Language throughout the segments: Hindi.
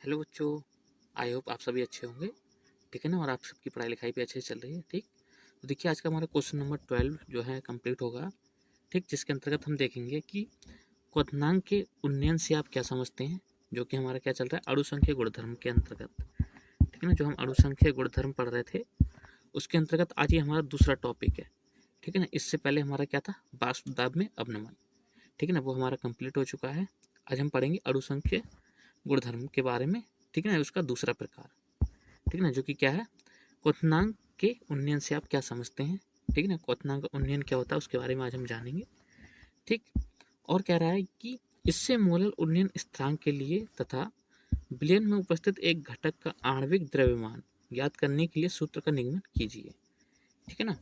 हेलो बच्चों, आई होप आप सभी अच्छे होंगे। ठीक है ना। और आप सबकी पढ़ाई लिखाई भी अच्छे से चल रही है। ठीक, तो देखिए आज का हमारा क्वेश्चन नंबर 12 जो है कंप्लीट होगा। ठीक, जिसके अंतर्गत हम देखेंगे कि क्वथनांक के उन्नयन से आप क्या समझते हैं, जो कि हमारा क्या चल रहा है अणुसंख्य गुणधर्म के अंतर्गत। ठीक है ना, जो हम अणुसंख्य गुणधर्म पढ़ रहे थे उसके अंतर्गत आज ये हमारा दूसरा टॉपिक है। ठीक है ना, इससे पहले हमारा क्या था, वाष्प दाब में अवनमन। ठीक है ना, वो हमारा कंप्लीट हो चुका है। आज हम पढ़ेंगे अणुसंख्य गुणधर्म के बारे में। ठीक है ना, उसका दूसरा प्रकार। ठीक है ना, जो कि क्या है, क्वथनांक के उन्नयन से आप क्या समझते हैं। ठीक है ना, क्वथनांक का उन्नयन क्या होता है उसके बारे में आज हम जानेंगे। ठीक, और कह रहा है कि इससे मोलर उन्नयन स्थिरांक के लिए तथा विलयन में उपस्थित एक घटक का आणविक द्रव्यमान ज्ञात करने के लिए सूत्र का निगमन कीजिए। ठीक है ना,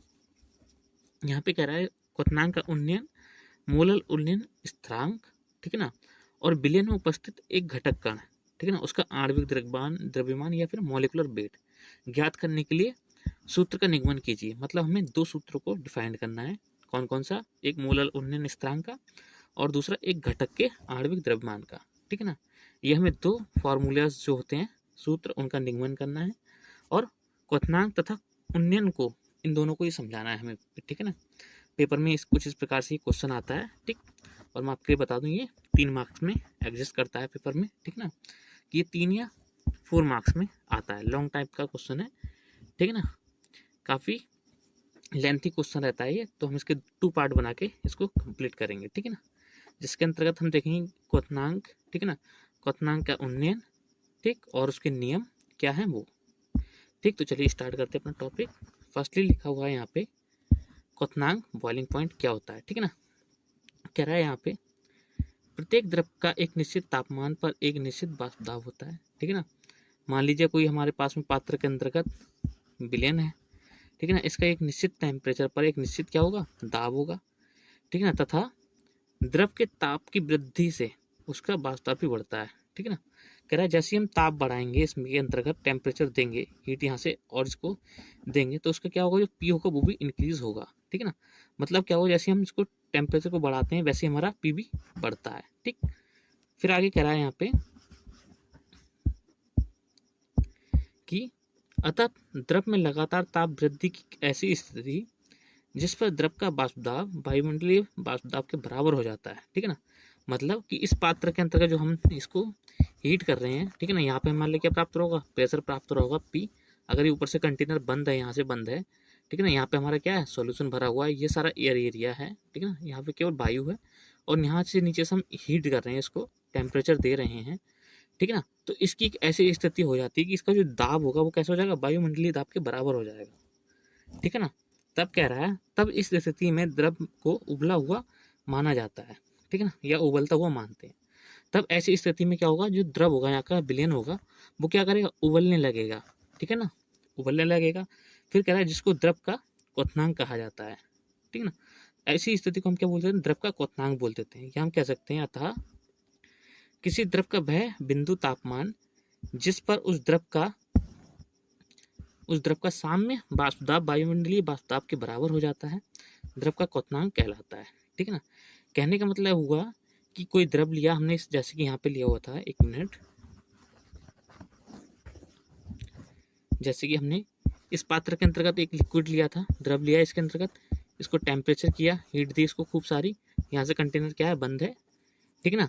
यहाँ पे कह रहा है क्वथनांक का उन्नयन, मोलर उन्नयन स्थिरांक, ठीक है ना, और विलयन में उपस्थित एक घटक कण, ठीक है ना, उसका आणविक द्रव्यमान या फिर मॉलिकुलर वेट ज्ञात करने के लिए सूत्र का निगमन कीजिए। मतलब हमें दो सूत्रों को डिफाइन करना है। कौन कौन सा, एक मोलर उन्नयन स्थिरांक का और दूसरा एक घटक के आणविक द्रव्यमान का। ठीक है ना, ये हमें दो फॉर्मूलाज जो होते हैं सूत्र, उनका निगमन करना है और क्वथनांक तथा उन्नयन को, इन दोनों को ही समझाना है हमें। ठीक है ना, पेपर में कुछ इस प्रकार से क्वेश्चन आता है। ठीक, और मैं आपके लिए बता दूं ये 3 मार्क्स में एग्जिस्ट करता है पेपर में। ठीक ना, ये 3 या 4 मार्क्स में आता है। लॉन्ग टाइप का क्वेश्चन है। ठीक है ना, काफ़ी लेंथी क्वेश्चन रहता है ये, तो हम इसके 2 पार्ट बना के इसको कंप्लीट करेंगे। ठीक है ना, जिसके अंतर्गत हम देखेंगे क्वथनांक, ठीक है ना, क्वथनांक का उन्नयन, ठीक, और उसके नियम क्या है वो। ठीक, तो चलिए स्टार्ट करते हैं अपना टॉपिक। फर्स्टली लिखा हुआ है यहाँ पे क्वथनांक बॉइलिंग पॉइंट क्या होता है। ठीक है ना, कह रहा है यहाँ पे प्रत्येक द्रव का एक निश्चित तापमान पर एक निश्चित वाष्प दाब होता है। ठीक है ना, मान लीजिए कोई हमारे पास में पात्र के अंतर्गत विलयन है। ठीक है ना, इसका एक निश्चित टेम्परेचर पर एक निश्चित क्या होगा, दाब होगा। ठीक है ना, तथा द्रव के ताप की वृद्धि से उसका वाष्प दाब भी बढ़ता है। ठीक है ना, कह रहा है जैसे हम ताप बढ़ाएंगे, इसके अंतर्गत टेम्परेचर देंगे, हीट यहाँ से और इसको देंगे, तो उसका क्या होगा, जो पी होगा वो भी इंक्रीज होगा। ठीक है ना, मतलब क्या होगा, जैसे हम इसको टेम्परेचर को बढ़ाते हैं वैसे हमारा पी भी बढ़ता है। ठीक, फिर आगे कह रहा है यहाँ पे कि अतः द्रव में लगातार ताप वृद्धि की ऐसी स्थिति जिस पर द्रव का वाष्प दाब वायुमंडलीय वाष्प दाब के बराबर हो जाता है। ठीक है ना, मतलब कि इस पात्र के अंतर्गत जो हम इसको हीट कर रहे हैं, ठीक है ना, यहाँ पे मान लीजिए क्या प्राप्त होगा, प्रेशर प्राप्त होगा पी। अगर ये ऊपर से कंटेनर बंद है, यहाँ से बंद है, ठीक है ना, यहाँ पे हमारा क्या है, सॉल्यूशन भरा हुआ है, ये सारा एयर एरिया है। ठीक है ना, यहाँ पे केवल वायु है और यहाँ से नीचे से हम हीट कर रहे हैं, इसको टेम्परेचर दे रहे हैं। ठीक है ना, तो इसकी एक ऐसी स्थिति हो जाती है कि इसका जो दाब होगा वो कैसा हो जाएगा, वायुमंडलीय दाब के बराबर हो जाएगा। ठीक है ना, तब कह रहा है, तब इस स्थिति में द्रव को उबला हुआ माना जाता है। ठीक है ना, या उबलता हुआ मानते हैं। तब ऐसी स्थिति में क्या होगा, जो द्रव होगा, यहाँ का विलयन होगा, वो क्या करेगा, उबलने लगेगा। ठीक है ना, उबलने लगेगा। फिर कह रहा है जिसको द्रव का क्वथनांक कहा जाता है। ठीक है ना, ऐसी स्थिति को हम क्या बोलते हैं, द्रव का क्वथनांक बोल देते हैं, या हम कह सकते हैं अतः किसी द्रव का वह बिंदु तापमान जिस पर उस द्रव का साम्य वाष्प दाब वायुमंडलीय वाष्प दाब के बराबर हो जाता है, द्रव का क्वथनांक कहलाता है। ठीक है ना, कहने का मतलब हुआ कि कोई द्रव लिया हमने, जैसे कि यहाँ पे लिया हुआ था, एक मिनट, जैसे कि हमने इस पात्र के अंतर्गत एक लिक्विड लिया था, द्रव लिया इसके अंतर्गत, इसको टेम्परेचर किया, हीट दी इसको खूब सारी, यहाँ से कंटेनर क्या है, बंद है। ठीक है ना,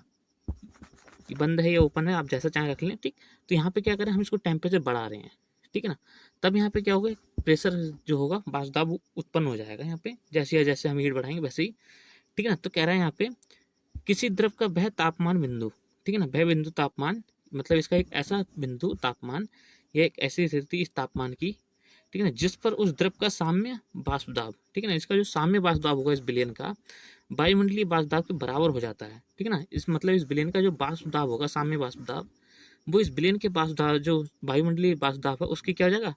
ये बंद है या ओपन है, आप जैसा चाहें रख लें। ठीक, तो यहाँ पे क्या करें, हम इसको टेम्परेचर बढ़ा रहे हैं। ठीक है ना, तब यहाँ पे क्या होगा, प्रेशर जो होगा, वाष्प दाब उत्पन्न हो जाएगा यहाँ पे, जैसे जैसे हम हीट बढ़ाएंगे वैसे ही। ठीक है ना, तो कह रहा है यहाँ पे किसी द्रव का वह तापमान बिंदु, ठीक है ना, वह बिंदु तापमान, मतलब इसका एक ऐसा बिंदु तापमान या एक ऐसी स्थिति इस तापमान की, ठीक है ना, जिस पर उस द्रव का साम्य वाष्प दाब, ठीक है ना, इसका जो साम्य वाष्प दाब होगा इस विलयन का, वायुमंडलीय वाष्प दाब के बराबर हो जाता है। ठीक है ना, इस मतलब इस विलयन का जो वाष्प दाब होगा, साम्य वाष्प दाब, वो इस विलयन के वाष्प दाब, जो वायुमंडलीय वाष्प दाब है, उसकी क्या हो जाएगा,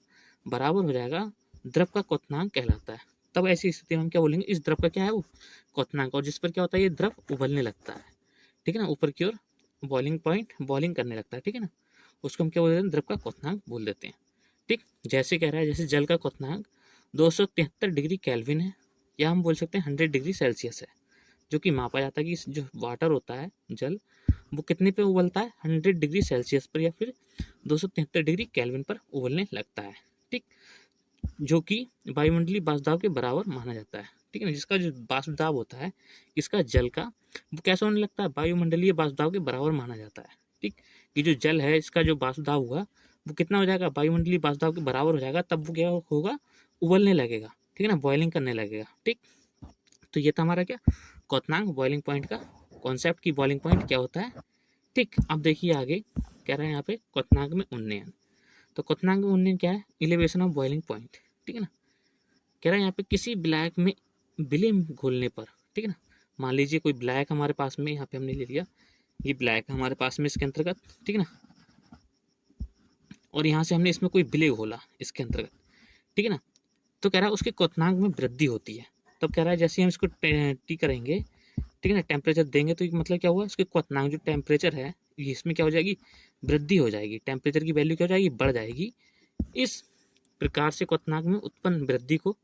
बराबर हो जाएगा, द्रव का क्वथनांक कहलाता है। तब ऐसी स्थिति में हम क्या बोलेंगे, इस द्रव का क्या है वो क्वथनांक, और जिस पर क्या होता है, ये द्रव उबलने लगता है। ठीक है ना, ऊपर की ओर बॉइलिंग पॉइंट, बॉइलिंग करने लगता है। ठीक है ना, उसको हम क्या बोल देते हैं, द्रव का क्वथनांक बोल देते हैं। ठीक, जैसे कह रहा है, जैसे जल का क्वथनांक 273 डिग्री केल्विन है, या हम बोल सकते हैं 100 डिग्री सेल्सियस है, जो कि मापा जाता है कि जो वाटर होता है, जल, वो कितने पे उबलता है, 100 डिग्री सेल्सियस पर या फिर 273 डिग्री केल्विन पर उबलने लगता है। ठीक, जो कि वायुमंडलीय वाष्प दाब के बराबर माना जाता है। ठीक है ना, जिसका जो वाष्प दाब होता है इसका जल का, वो कैसे होने लगता है, वायुमंडलीय वाष्प दाब के बराबर माना जाता है। ठीक, ये जो जल है इसका जो वाष्प दाब हुआ वो कितना हो जाएगा, वायुमंडलीय वाष्प दाब के बराबर हो जाएगा, तब वो क्या होगा, उबलने लगेगा। ठीक है ना, बॉइलिंग करने लगेगा। ठीक, तो ये था हमारा क्या, क्वथनांक बॉइलिंग पॉइंट का कॉन्सेप्ट की बॉइलिंग पॉइंट क्या होता है। ठीक, अब देखिए आगे कह रहे हैं यहाँ पे क्वथनांक में उन्नयन। तो क्वथनांक में उन्नयन क्या है, इलेवेशन ऑफ बॉइलिंग पॉइंट। ठीक है ना, कह रहा है यहाँ पे किसी ब्लैक में विलय घोलने पर। ठीक है ना, मान लीजिए कोई ब्लैक हमारे पास में, यहाँ पे हमने ले लिया ये ब्लैक हमारे पास में इसके अंतर्गत। ठीक है ना, और यहाँ से हमने इसमें कोई विलय घोला इसके अंतर्गत। ठीक है ना, तो कह रहा है उसके क्वथनांक में वृद्धि होती है। तब कह रहा है जैसे हम इसको टी करेंगे, ठीक है ना, टेम्परेचर देंगे, तो मतलब क्या हुआ, उसके क्वथनांक जो टेम्परेचर है ये इसमें क्या हो जाएगी, वृद्धि हो जाएगी, टेम्परेचर की वैल्यू क्या हो जाएगी, बढ़ जाएगी। इस प्रकार से क्वथनांक में उत्पन्न वृद्धि को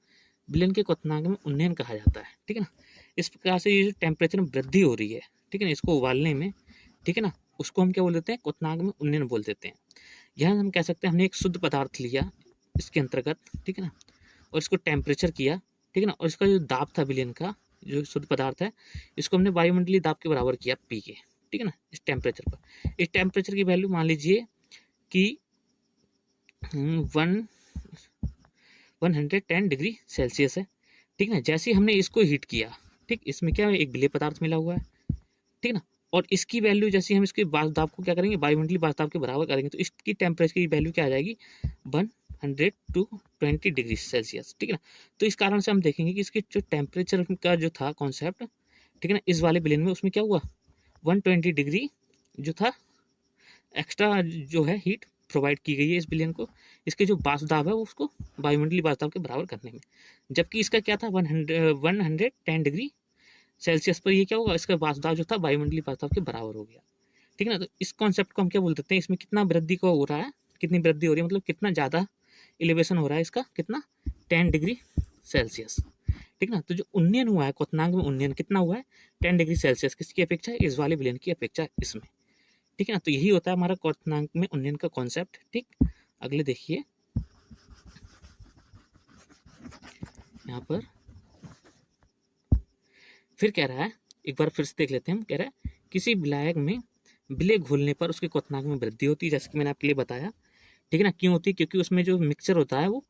विलयन के क्वथनांक में उन्नयन कहा जाता है। ठीक है ना, इस प्रकार से ये जो टेम्परेचर में वृद्धि हो रही है, ठीक है ना, इसको उबालने में, ठीक है ना, उसको हम क्या बोल देते हैं, क्वथनांक में उन्नयन बोल देते हैं। यहाँ हम कह सकते हैं हमने एक शुद्ध पदार्थ लिया इसके अंतर्गत, ठीक है ना, और इसको टेम्परेचर किया, ठीक है ना, और इसका जो दाब था विलयन का, जो शुद्ध पदार्थ है, इसको हमने वायुमंडलीय दाब के बराबर किया पी के। ठीक है ना, इस टेम्परेचर पर, इस टेम्परेचर की वैल्यू मान लीजिए कि 110 डिग्री सेल्सियस है। ठीक है ना, जैसे हमने इसको हीट किया, ठीक, इसमें क्या है, एक विलय पदार्थ मिला हुआ है। ठीक है ना, और इसकी वैल्यू जैसे हम इसके वाष्प दाब को क्या करेंगे, वायुमंडलीय वाष्प दाब के बराबर करेंगे, तो इसकी टेम्परेचर की वैल्यू क्या आ जाएगी, 100 to 20 डिग्री सेल्सियस। ठीक है ना, तो इस कारण से हम देखेंगे कि इसके जो टेम्परेचर का जो था कॉन्सेप्ट, ठीक है ना, इस वाले विलयन में उसमें क्या हुआ, 120 डिग्री जो था एक्स्ट्रा जो है हीट प्रोवाइड की गई है इस विलयन को, इसके जो वाष्प दाब है उसको वायुमंडलीय वाष्प दाब के बराबर करने में। जबकि इसका क्या था, 110 डिग्री सेल्सियस पर ये क्या होगा, इसका वाष्प दाब जो था वायुमंडलीय वाष्प दाब के बराबर हो गया। ठीक है ना, तो इस कॉन्सेप्ट को हम क्या बोल देते हैं, इसमें कितना वृद्धि को हो रहा है, कितनी वृद्धि हो रही है, मतलब कितना ज़्यादा एलिवेशन हो रहा है इसका, कितना, 10 डिग्री सेल्सियस। ठीक ना, तो जो उन्नयन हुआ है क्वथनांक में उन्नयन कितना हुआ है, 10 डिग्री सेल्सियस, किसकी अपेक्षा है, इस वाले विलयन की अपेक्षा है इसमें। ठीक है ना, तो यही होता है हमारा क्वथनांक में उन्नयन का कॉन्सेप्ट। ठीक, अगले देखिए यहाँ पर फिर कह रहा है, एक बार फिर से देख लेते हैं हम, कह रहा है किसी विलायक में विलय घोलने पर उसके क्वथनांक में वृद्धि होती है, जैसे कि मैंने आपके लिए बताया। ठीक है ना, क्यों होती है, क्योंकि उसमें जो मिक्सचर होता है वो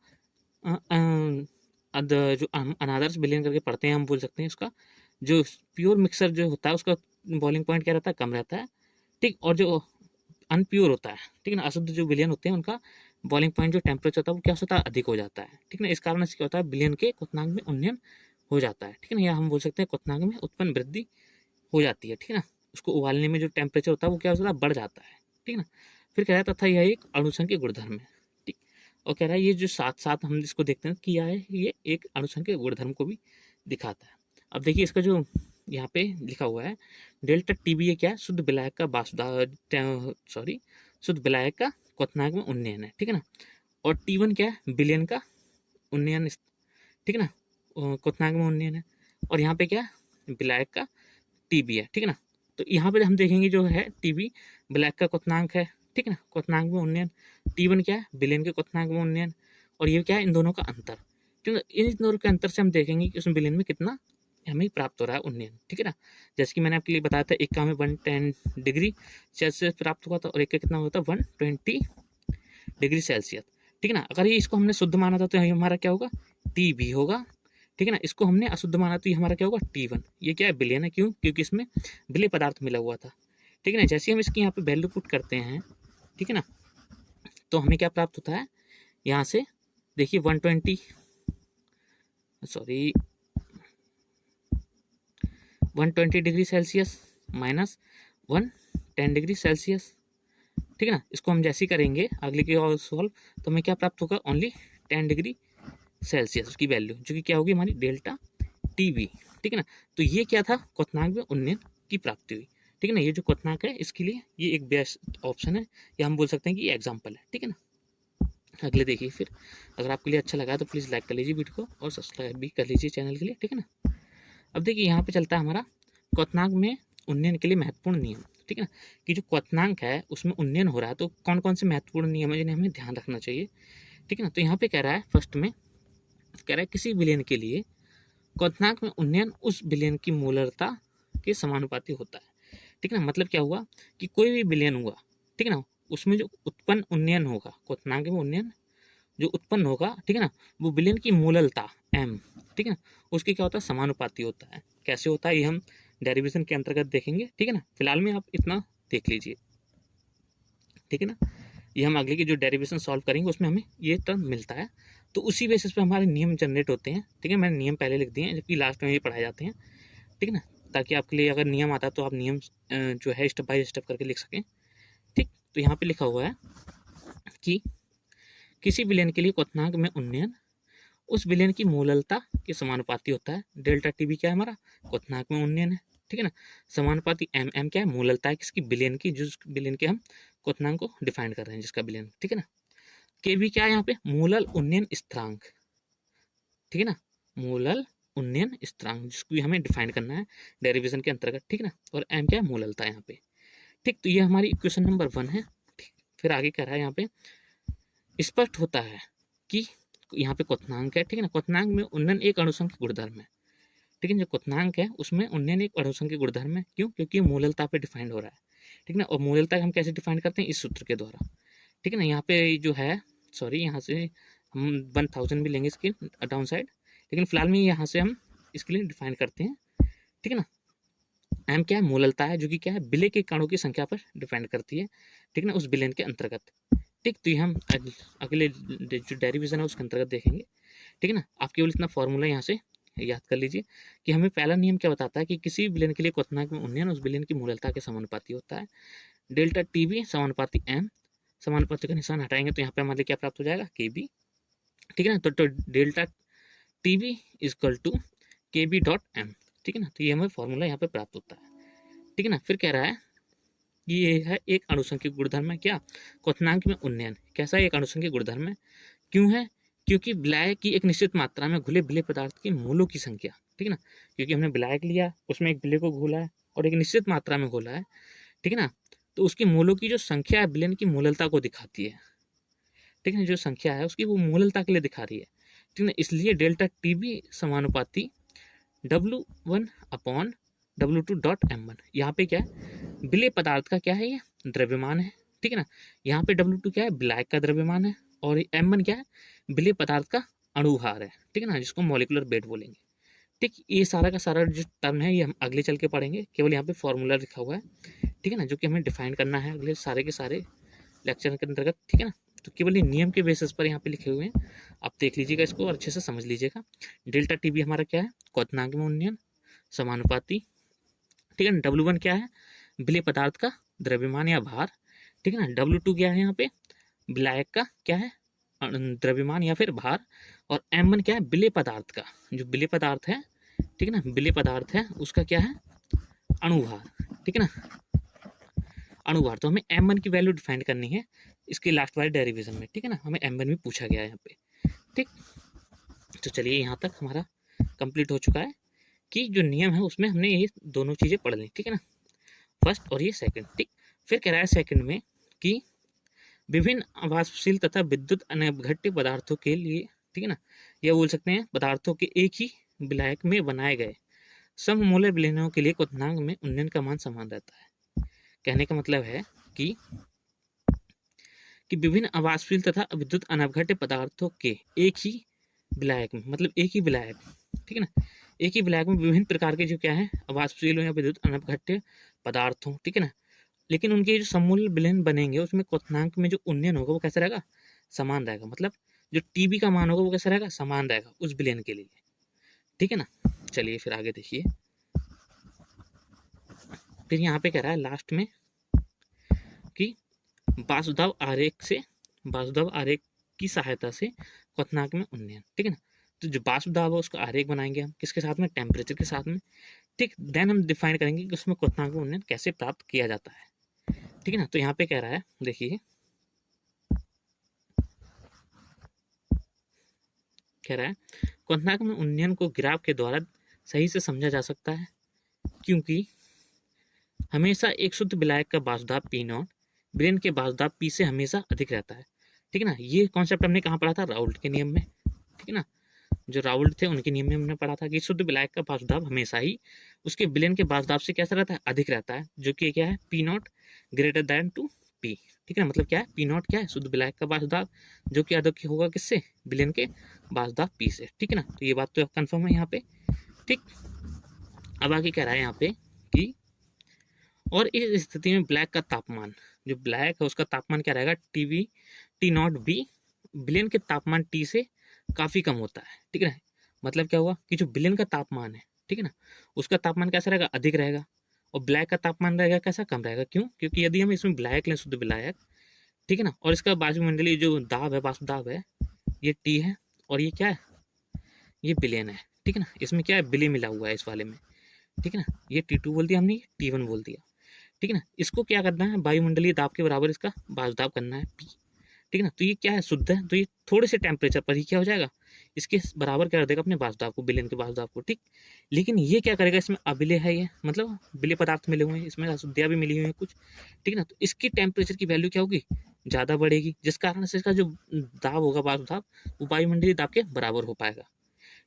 जो अनादर्श विलयन करके पढ़ते हैं, हम बोल सकते हैं उसका जो प्योर मिक्सर जो होता है उसका बॉइलिंग पॉइंट क्या रहता है, कम रहता है। ठीक, और जो अनप्योर होता है, ठीक है ना, अशुद्ध जो विलयन होते हैं उनका बॉइलिंग पॉइंट जो टेम्परेचर होता है वो क्या होता है, अधिक हो जाता है। ठीक है ना, इस कारण से क्या होता है, विलयन के क्वथनांक में उन्नयन हो जाता है। ठीक है ना, या हम बोल सकते हैं क्वथनांक में उत्पन्न वृद्धि हो जाती है। ठीक है ना, उसको उबालने में जो टेम्परेचर होता है वो क्या होता है, बढ़ जाता है। ठीक है ना, फिर कह रहा है तथा यह एक अणुसंख्यक गुणधर्म है। ठीक, और कह रहा है ये जो साथ साथ हम इसको देखते हैं किया है, ये एक अणुसंख्यक गुणधर्म को भी दिखाता है। अब देखिए इसका जो यहाँ पे लिखा हुआ है डेल्टा टीबी, ये क्या है, शुद्ध विलायक का शुद्ध विलायक का क्वथनांक में उन्नयन है। ठीक है ना, और T1 क्या है, विलयन का उन्नयन। ठीक है ना, क्वथनांक में उन्नयन है। और यहाँ पे क्या है, विलायक का टीबी है। ठीक है ना, तो यहाँ पे हम देखेंगे जो है टीबी विलायक का क्वथनांक है। ठीक है ना, क्वथनांक में उन्नयन। T1 क्या है, विलयन के क्वथनांक में उन्नयन। और ये क्या है, इन दोनों का अंतर। क्योंकि इन दोनों के अंतर से हम देखेंगे कि उसमें विलयन में कितना हमें प्राप्त हो रहा है उन्नयन। ठीक है ना, जैसे कि मैंने आपके लिए बताया था, एक का हमें 110 डिग्री सेल्सियस प्राप्त हुआ था और एक का कितना होता है, 120 डिग्री सेल्सियस। ठीक है ना, अगर ये इसको हमने शुद्ध माना था तो ये हमारा क्या होगा, Tb होगा। ठीक है ना, इसको हमने अशुद्ध माना तो ये हमारा क्या होगा, T1। ये क्या है, विलयन है, क्यों, क्योंकि इसमें विलय पदार्थ मिला हुआ था। ठीक है ना, जैसे हम इसकी यहाँ पे वैल्यू पुट करते हैं, ठीक है ना, तो हमें क्या प्राप्त होता है, यहाँ से देखिए 120 degree Celsius minus 110 degree Celsius. ठीक है ना, इसको हम जैसे ही करेंगे अगले के और सॉल्व, तो हमें क्या प्राप्त होगा, ओनली 10 डिग्री सेल्सियस उसकी वैल्यू, जो कि क्या होगी हमारी डेल्टा टीवी। ठीक है ना, तो ये क्या था, क्वथनांक में उन्नयन की प्राप्ति हुई। ठीक है ना, ये जो क्वथनांक है इसके लिए ये एक बेस्ट ऑप्शन है, या हम बोल सकते हैं कि ये एग्जाम्पल है। ठीक है ना, अगले देखिए फिर, अगर आपके लिए अच्छा लगा तो प्लीज़ लाइक कर लीजिए वीडियो को और सब्सक्राइब भी कर लीजिए चैनल के लिए। ठीक है ना, अब देखिए यहाँ पे चलता है हमारा क्वथनांक में उन्नयन के लिए महत्वपूर्ण नियम। ठीक है ना, कि जो क्वथनांक है उसमें उन्नयन हो रहा है, तो कौन कौन से महत्वपूर्ण नियम है जिन्हें हमें ध्यान रखना चाहिए। ठीक है ना, तो यहाँ पे कह रहा है फर्स्ट में कह रहा है किसी विलयन के लिए क्वथनांक में उन्नयन उस विलयन की मूलरता के समानुपाती होता है। ठीक है ना, मतलब क्या हुआ कि कोई भी विलयन हुआ, ठीक है ना, उसमें जो उत्पन्न उन्नयन होगा, क्वथनांक में उन्नयन जो उत्पन्न होगा, ठीक है ना, वो विलयन की मूललता m, ठीक है ना, उसके क्या होता है, समानुपाती होता है। कैसे होता है ये हम डेरिवेशन के अंतर्गत देखेंगे। ठीक है ना, फिलहाल में आप इतना देख लीजिए। ठीक है ना, ये हम आगे की जो डेरिवेशन सॉल्व करेंगे उसमें हमें ये टर्म मिलता है, तो उसी बेसिस पे हमारे नियम जनरेट होते हैं। ठीक है, मैंने नियम पहले लिख दिए हैं जबकि लास्ट में ये पढ़ाए जाते हैं। ठीक है ना, ताकि आपके लिए अगर नियम आता है तो आप नियम जो है स्टेप बाय स्टेप करके लिख सकें। ठीक, तो यहाँ पे लिखा हुआ है कि किसी विलयन के लिए क्वथनांक में उन्नयन उस विलयन की मूललता के समानुपाती होता है। डेल्टा टी बी क्या है हमारा, क्वथनांक में उन्नयन है। ठीक है ना, समानुपाती एम, एम क्या है, मूललता है किसकी, विलयन की, जिस विलयन के हम क्वथनांक को डिफाइन कर रहे हैं, जिसका विलयन। ठीक है ना, के बी क्या है यहाँ पे, मूलल उन्नयन स्थिरांक। ठीक है ना, मूलल उन्नयन स्थिरांक जिसको भी हमें डिफाइन करना है डेरिवेशन के अंतर्गत। ठीक है ना, और एम क्या है, मूललता यहाँ पे। ठीक, तो ये हमारी इक्वेशन नंबर 1 है। ठीक, फिर आगे कह रहा है यहाँ पे स्पष्ट होता है कि यहाँ पे क्वथनांक है। ठीक है ना, क्वथनांक में उन्नयन एक अणुसंख्यक गुणधर्म है। ठीक है, जो क्वथनांक है उसमें उन्नयन एक अणुसंख्यक गुणधर्म है। क्यों, क्योंकि मूललता पे डिफाइंड हो रहा है। ठीक है ना, और मूललता हम कैसे डिफाइन करते हैं, इस सूत्र के द्वारा। ठीक है ना, यहाँ पे जो है, सॉरी, यहाँ से हम 1000 भी लेंगे इसके डाउन साइड, लेकिन फिलहाल में यहाँ से हम इसके लिए डिफाइन करते हैं। ठीक है ना, एम क्या है, मूललता है, जो कि क्या है, विलय के कणों की संख्या पर डिपेंड करती है। ठीक है ना, उस विलयन के अंतर्गत। ठीक, तो ये हम अगले जो डेरिवेशन है उसके अंतर्गत देखेंगे। ठीक है ना, आप केवल इतना फॉर्मूला यहाँ से याद कर लीजिए कि हमें पहला नियम क्या बताता है कि किसी विलयन के लिए क्वथनांक में उन्नयन उस विलयन की मूललता के समानुपाती होता है। डेल्टा टी बी समानुपाती एम, समानुपाती का निशान हटाएंगे तो यहाँ पे हमारे क्या प्राप्त हो जाएगा, के बी। ठीक है ना, तो delta T B equal to K B dot M. ठीक है ना, तो ये हमें फॉर्मूला यहाँ पे प्राप्त होता है। ठीक है ना, फिर कह रहा है ये है एक अणुसंख्यक गुणधर्म है, क्या, क्वथनांक में उन्नयन। कैसा एक अणुसंख्यक गुणधर्म है, क्यों है, क्योंकि विलायक की एक निश्चित मात्रा में घुले विलय पदार्थ के मोलों की संख्या। ठीक है ना, क्योंकि हमने विलायक लिया, उसमें एक विलय को घोला है और एक निश्चित मात्रा में घोला है। ठीक है ना, तो उसकी मोलों की जो संख्या है विलयन की मूललता को दिखाती है। ठीक है, जो संख्या है उसकी वो मूललता के लिए दिखा रही है। ठीक है ना, इसलिए डेल्टा टी बी समानुपाती W1 upon W2 dot M1। यहाँ पे क्या है, विलय पदार्थ का क्या है, ये द्रव्यमान है। ठीक है ना, यहाँ पे W2 क्या है, विलायक का द्रव्यमान है, और M1 क्या है, विलय पदार्थ का अणुभार है। ठीक है ना, जिसको मॉलिक्यूलर वेट बोलेंगे। ठीक, ये सारा का सारा जो टर्म है ये हम अगले चल के पढ़ेंगे, केवल यहाँ पे फॉर्मूला लिखा हुआ है। ठीक है ना, जो कि हमें डिफाइन करना है अगले सारे के सारे लेक्चर के अंतर्गत। ठीक है ना, तो केवल ये नियम के बेसिस पर यहाँ पे लिखे हुए हैं, आप देख लीजिएगा इसको और अच्छे से समझ लीजिएगा। डेल्टा टी बी हमारा क्या है, क्वथनांक में उन्नयन समानुपाती। ठीक है ना, W1 क्या है, विलय पदार्थ का द्रव्यमान या भार। ठीक है ना, W2 क्या है, यहाँ पे विलायक का क्या है, द्रव्यमान या फिर भार, और M1 क्या है, विलय पदार्थ का, जो विलय पदार्थ है, ठीक है ना, विलय पदार्थ है उसका क्या है, अणुभार। ठीक है ना, अणुभार। तो हमें M1 की वैल्यू डिफाइन करनी है इसके लास्ट वाले डेरिवेशन में। ठीक है ना, हमें M1 भी पूछा गया है यहाँ पे। ठीक, तो चलिए यहाँ तक हमारा कंप्लीट हो चुका है कि जो नियम है उसमें हमने ये दोनों चीजें पढ़ ली। ठीक है ना, फर्स्ट और ये सेकंड। ठीक, फिर कह रहा है सेकंड में कि विभिन्न अवाष्पशील तथा विद्युत अनभिघट्य पदार्थों के लिए, ठीक है ना, यह बोल सकते हैं पदार्थों के एक ही विलायक में बनाए गए सममूल्य विलयनों के लिए क्वथनांक में उन्नयन का मान समान रहता है। कहने का मतलब है कि विभिन्न अवाष्पशील तथा विद्युत अनभिघट्य पदार्थों के एक ही विलायक में, मतलब एक ही विलायक, ठीक है ना, एक ही विलायक में विभिन्न प्रकार के जो क्या है, अवाष्पशील या विद्युत अनभिघट्य पदार्थों, ठीक है ना, लेकिन उनके जो सममूल्य विलयन बनेंगे उसमें क्वथनांक में जो उन्नयन होगा वो कैसा रहेगा, समान रहेगा। मतलब जो टीबी का मान होगा वो कैसा रहेगा, समान रहेगा उस विलयन के लिए। ठीक है ना, चलिए फिर आगे देखिए। फिर यहाँ पे कह रहा है लास्ट में कि वासुदेव आरेख की सहायता से क्वथनांक में उन्नयन। ठीक है ना, तो जो वासुदेव है उसका आरेख बनाएंगे हम किसके साथ में, टेम्परेचर के साथ में। ठीक, देन हम डिफाइन करेंगे कि उसमें क्वथनांक में उन्नयन कैसे प्राप्त किया जाता है। ठीक है ना, तो यहाँ पे कह रहा है, देखिए कह रहा है क्वथनांक में उन्नयन को ग्राफ के द्वारा सही से समझा जा सकता है, क्योंकि हमेशा एक शुद्ध विलायक का वाष्पदाब पी नॉट विलेन के वाष्पदाब पी से हमेशा अधिक रहता है। ठीक है ना, ये कॉन्सेप्ट हमने कहाँ पढ़ा था? राउल्ट के नियम में। ठीक है ना, जो राउल्ट थे उनके नियम में हमने पढ़ा था कि शुद्ध विलायक का वाष्पदाब हमेशा ही उसके विलेन के वाष्पदाब से कैसा रहता है? अधिक रहता है, जो कि क्या है? P naught greater than to P. ठीक है ना, मतलब क्या है? पी नॉट क्या है? शुद्ध विलायक का वाष्पदाब, जो कि अधिक होगा किससे? विलेन के वाष्पदाब पी से। ठीक है ना, तो ये बात तो कंफर्म है यहाँ पे। ठीक, अब आगे कह रहा है यहाँ पे कि और इस स्थिति में ब्लैक का तापमान, जो ब्लैक है उसका तापमान क्या रहेगा? TV T naught B villain के तापमान टी से काफी कम होता है। ठीक है ना, मतलब क्या हुआ कि जो विलेन का तापमान है, ठीक है ना, उसका तापमान कैसा रहेगा? अधिक रहेगा। और ब्लैक का तापमान रहेगा कैसा? कम रहेगा। क्यों? क्योंकि यदि हम इसमें ब्लैक लें, शुद्ध विलायक, ठीक है ना, और इसका वायुमंडलीय जो दाब है, वाष्प दाब है, ये टी है, और ये क्या है? ये विलेन है। ठीक है ना, इसमें क्या है? विलेन मिला हुआ है इस वाले में। ठीक है ना, ये T2 बोल दिया हमने, T1 बोल दिया। ठीक है ना, इसको क्या करना है? वायुमंडलीय दाब के बराबर इसका वाष्प दाब करना है P। ठीक है ना, तो ये क्या है? शुद्ध है, तो ये थोड़े से टेम्परेचर पर ही क्या हो जाएगा? इसके बराबर क्या कर देगा? अपने वाष्प दाब को, विलेन के वाष्प दाब को। ठीक, लेकिन ये क्या करेगा? इसमें अविलेय है, ये मतलब विलेय पदार्थ मिले हुए हैं, इसमें अशुद्धियाँ भी मिली हुई हैं कुछ। ठीक है ना, तो इसकी टेम्परेचर की वैल्यू क्या होगी? ज़्यादा बढ़ेगी, जिस कारण से इसका जो दाब होगा, वाष्प दाब, वो वायुमंडलीय दाब के बराबर हो पाएगा।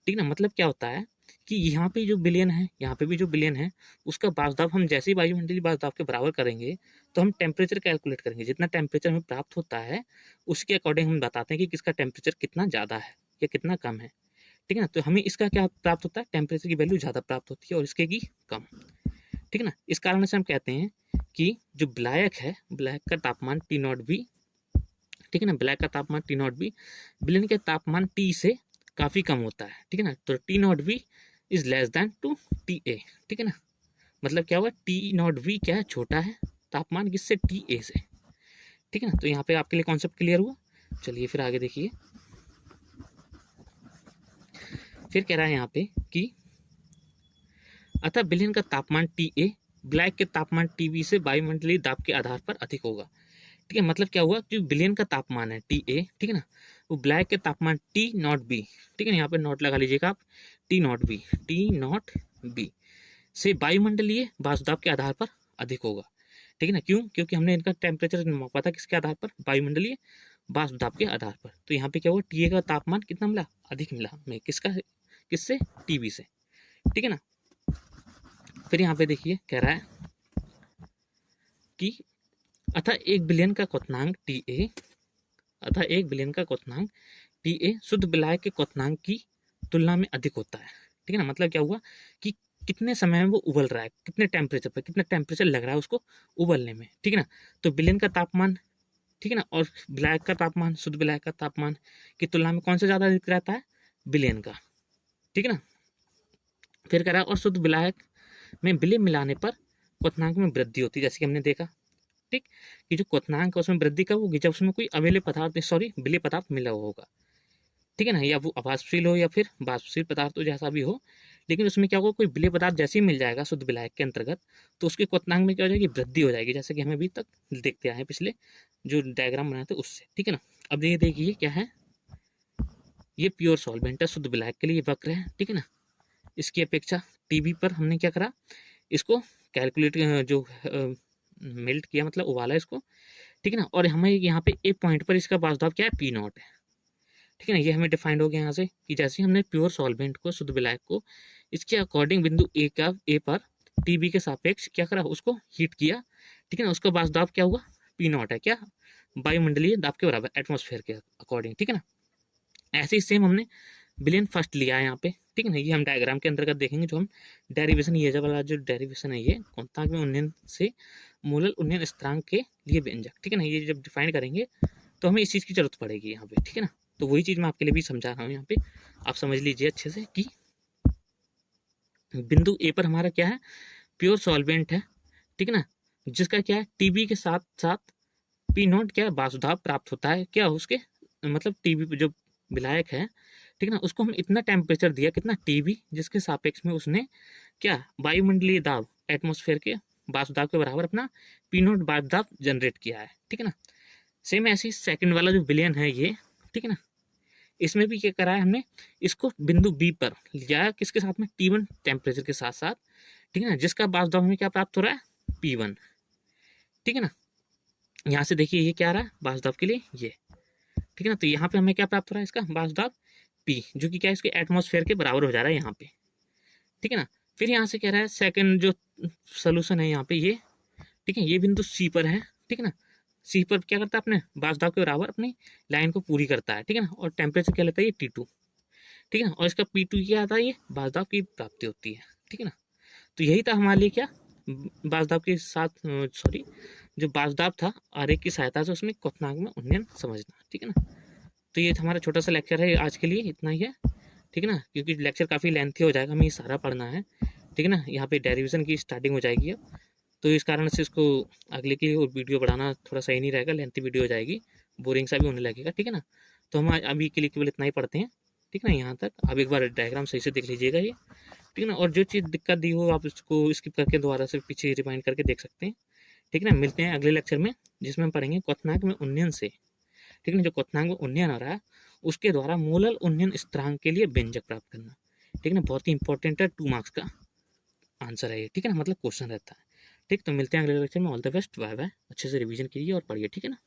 ठीक है ना, मतलब क्या होता है कि यहाँ पे जो विलेन है, यहाँ पे भी जो विलेन है, उसका वाष्पदाब हम जैसे ही वायुमंडलीय वाष्पदाब के बराबर करेंगे, तो हम टेम्परेचर कैलकुलेट करेंगे। जितना टेम्परेचर हमें प्राप्त होता है, उसके अकॉर्डिंग हम बताते हैं कि किसका टेम्परेचर कितना ज़्यादा है या कितना कम है। ठीक है ना, तो हमें इसका क्या प्राप्त होता है? टेम्परेचर की वैल्यू ज़्यादा प्राप्त होती है और इसके की कम। ठीक है ना, इस कारण से हम कहते हैं कि जो ब्लैक है, ब्लैक का तापमान टी नॉट बी, ठीक है ना, ब्लैक का तापमान टी नॉट बी विलेन के तापमान टी से काफ़ी कम होता है। ठीक है ना, तो T naught B is less than to T A. ठीक है ना, मतलब क्या हुआ? टी नॉट बी क्या है? छोटा है तापमान किससे? टी ए से। ठीक है ना, तो यहाँ पे आपके लिए कॉन्सेप्ट क्लियर हुआ। चलिए फिर आगे देखिए, फिर कह रहा है यहाँ पे कि अतः विलेन का तापमान टी ए ब्लैक के तापमान टी बी से वायुमंडलीय दाब के आधार पर अधिक होगा। ठीक है, मतलब क्या हुआ? जो विलेन का तापमान है टी ए, ठीक है ना, वो ब्लैक के तापमान टी नॉट बी, ठीक है ना, यहाँ पे नॉट लगा लीजिएगा आप, टी नॉट बी से वायुमंडलीय वाष्प दाब के आधार पर अधिक होगा। ठीक है ना, क्यों? क्योंकि हमने इनका टेम्परेचर मापा था किसके आधार पर? वायुमंडलीय वाष्प दाब के आधार पर। तो यहाँ पे क्या हुआ? टी ए का तापमान कितना मिला? अधिक मिला हमें। किसका? किससे? टीबी से। ठीक है ना, फिर यहाँ पे देखिए कह रहा है कि अतः एक विलेन का क्वथनांक टी ए, अतः एक विलेन का क्वथनांक टी ए शुद्ध विलायक के क्वथनांक की तुलना में अधिक होता है। ठीक है ना, मतलब क्या हुआ कि कितने समय में वो उबल रहा है, कितने टेम्परेचर पर, कितना टेम्परेचर लग रहा है उसको उबलने में। ठीक है ना, तो विलेन का तापमान, ठीक है ना, और विलायक का तापमान, शुद्ध विलायक का तापमान की तुलना में कौन सा ज़्यादा अधिक रहता है? विलेन का। ठीक है ना, फिर कह रहा है और शुद्ध विलायक में विलेय मिलाने पर क्वथनांक में वृद्धि होती है, जैसे कि हमने देखा। ठीक, कि जो क्वथनांक है उसमें वृद्धि कब होगी? जब उसमें कोई अविलेय पदार्थ, सॉरी विलेय पदार्थ मिला हुआ होगा। ठीक है ना, या वो अवाष्पशील हो या फिर वाष्पशील पदार्थ हो, जैसा भी हो, लेकिन उसमें क्या होगा? कोई विलेय पदार्थ जैसे ही मिल जाएगा शुद्ध विलायक के अंतर्गत, तो उसके क्वथनांक में क्या हो जाएगी? वृद्धि हो जाएगी, जैसे कि हमें अभी तक देखते आए हैं पिछले जो डायग्राम बनाए थे उससे। ठीक है ना, अब ये देखिए क्या है, ये प्योर सॉल्वेंट है शुद्ध विलायक के लिए, वक्र है। ठीक है ना, इसकी अपेक्षा टीबी पर हमने क्या करा? इसको कैलकुलेट, जो मेल्ट किया, मतलब उबाला इसको। ठीक है ना, और हमें यहाँ पे ए पॉइंट पर इसका वाष्प क्या है? पी नॉट है। ठीक है ना, ये हमें डिफाइंड हो गया यहाँ से कि जैसे हमने प्योर सॉल्वेंट को, शुद्ध विलायक को, इसके अकॉर्डिंग बिंदु ए पर टीबी के सापेक्ष क्या करा? उसको हीट किया। ठीक है ना, उसका वाष्प दाब क्या हुआ? पी नॉट है, क्या? वायुमंडलीय दाब के बराबर, एटमॉस्फेयर के अकॉर्डिंग। ठीक है ना, ऐसे ही सेम हमने विलेन फर्स्ट लिया है यहाँ पे। ठीक है ना, ये हम डायग्राम के अंतर्गत देखेंगे, जो हम डेरिवेशन, ये जब वाला जो डेरिवेशन है, ये क्वथनांक में उन्नयन से मूलल उन्नयन स्थिरांक के लिए व्यंजक। ठीक है ना, ये जब डिफाइन करेंगे तो हमें इस चीज़ की जरूरत पड़ेगी यहाँ पे। ठीक है ना, तो वही चीज़ मैं आपके लिए भी समझा रहा हूँ यहाँ पे, आप समझ लीजिए अच्छे से कि बिंदु ए पर हमारा क्या है? प्योर सॉल्वेंट है। ठीक है ना, जिसका क्या है? टीबी के साथ साथ पी नॉट क्या है? वाष्प दाब प्राप्त होता है। क्या उसके मतलब टीबी जो विलायक है, ठीक है ना, उसको हम इतना टेम्परेचर दिया, कितना? टीबी, जिसके सापेक्ष में उसने क्या? वायुमंडलीय दाब, एटमॉस्फेयर के वाष्प दाब के बराबर अपना पी नॉट वाष्प दाब जनरेट किया है। ठीक है ना, सेम ऐसे ही सेकंड वाला जो विलेन है ये, ठीक है ना, इसमें भी क्या करा है हमने? इसको बिंदु बी पर लिया है, किसके साथ में? T1 टेम्परेचर के साथ साथ। ठीक है ना, जिसका वाष्प दाब हमें क्या प्राप्त हो रहा है? P1, ठीक है ना। यहाँ से देखिए ये क्या आ रहा है बास दाब के लिए ये, ठीक है ना। तो यहाँ पे हमें क्या प्राप्त हो रहा है इसका बास दाब P, जो कि क्या है इसके एटमॉस्फेयर के बराबर हो जा रहा है यहाँ पे, ठीक है ना। फिर यहाँ से कह रहा है सेकंड जो सोल्यूशन है यहाँ पे ये, ठीक है, ये बिंदु सी पर है, ठीक है ना। सी पर क्या करता है अपने बास दाब के बराबर अपनी लाइन को पूरी करता है, ठीक है ना। और टेम्परेचर क्या लेता है ये T2, ठीक है ना। और इसका P2 क्या आता है ये बास दाब की प्राप्ति होती है, ठीक है ना। तो यही था हमारे लिए क्या बास दाब के साथ सॉरी जो बास दाब था आरेख की सहायता से उसमें क्वथनांक में उन्नयन समझना, ठीक है ना। तो ये हमारा छोटा सा लेक्चर है आज के लिए, इतना ही है, ठीक है ना। क्योंकि लेक्चर काफ़ी लेंथी हो जाएगा, हमें ये सारा पढ़ना है, ठीक है ना। यहाँ पे डेरिवेशन की स्टार्टिंग हो जाएगी अब, तो इस कारण से इसको अगले की और वीडियो बढ़ाना थोड़ा सही नहीं रहेगा, लेंथी वीडियो हो जाएगी, बोरिंग सा भी होने लगेगा, ठीक है ना। तो हम अभी के लिए केवल इतना ही पढ़ते हैं, ठीक है ना। यहाँ तक आप एक बार डायग्राम सही से देख लीजिएगा ये, ठीक है ना। और जो चीज़ दिक्कत दी हो आप उसको स्किप करके दोबारा से पीछे रिमाइंड करके देख सकते हैं, ठीक है ना। मिलते हैं अगले लेक्चर में जिसमें हम पढ़ेंगे क्वथनांक में उन्नयन से, ठीक है ना। जो क्वथनांक में उन्नयन हो रहा है उसके द्वारा मोलल उन्नयन स्थिरांक के लिए व्यंजक प्राप्त करना, ठीक है ना। बहुत ही इंपॉर्टेंट है, 2 मार्क्स का आंसर है ये, ठीक है ना, मतलब क्वेश्चन रहता है, ठीक। तो मिलते हैं अगले लेक्चर में, all the best, bye bye, अच्छे से रिवीजन कीजिए और पढ़िए, ठीक है ना।